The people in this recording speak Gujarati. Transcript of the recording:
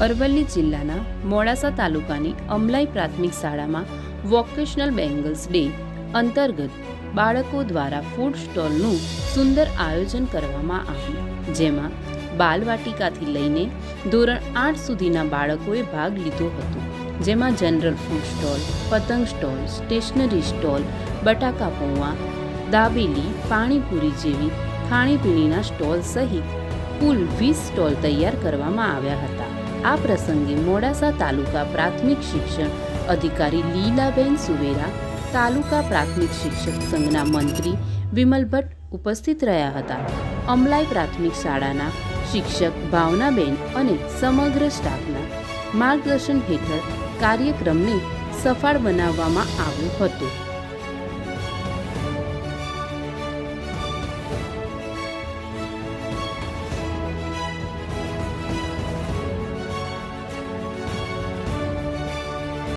અરવલ્લી જિલ્લાના મોડાસા તાલુકાની અમલાઈ પ્રાથમિક શાળામાં વોકેશનલ બેંગલ્સ ડે અંતર્ગત બાળકો દ્વારા ફૂડ સ્ટોલનું સુંદર આયોજન કરવામાં આવ્યું, જેમાં બાલવાટિકાથી લઈને ધોરણ 8 સુધીના બાળકોએ ભાગ લીધો હતો. જેમાં જનરલ ફૂડ સ્ટોલ, પતંગ સ્ટોલ, સ્ટેશનરી સ્ટોલ, બટાકા પૌવા, દાબેલી, પાણીપુરી જેવી ખાણીપીણીના સ્ટોલ સહિત કુલ 20 સ્ટોલ તૈયાર કરવામાં આવ્યા હતા. આ પ્રસંગે મોડાસા તાલુકા પ્રાથમિક શિક્ષણ અધિકારી લીલાબેન સુવેરા, તાલુકા પ્રાથમિક શિક્ષક સંઘના મંત્રી વિમલ ભટ્ટ ઉપસ્થિત રહ્યા હતા. અમલાઈ પ્રાથમિક શાળાના શિક્ષક ભાવનાબેન અને સમગ્ર સ્ટાફના માર્ગદર્શન હેઠળ કાર્યક્રમને સફળ બનાવવામાં આવ્યો હતો.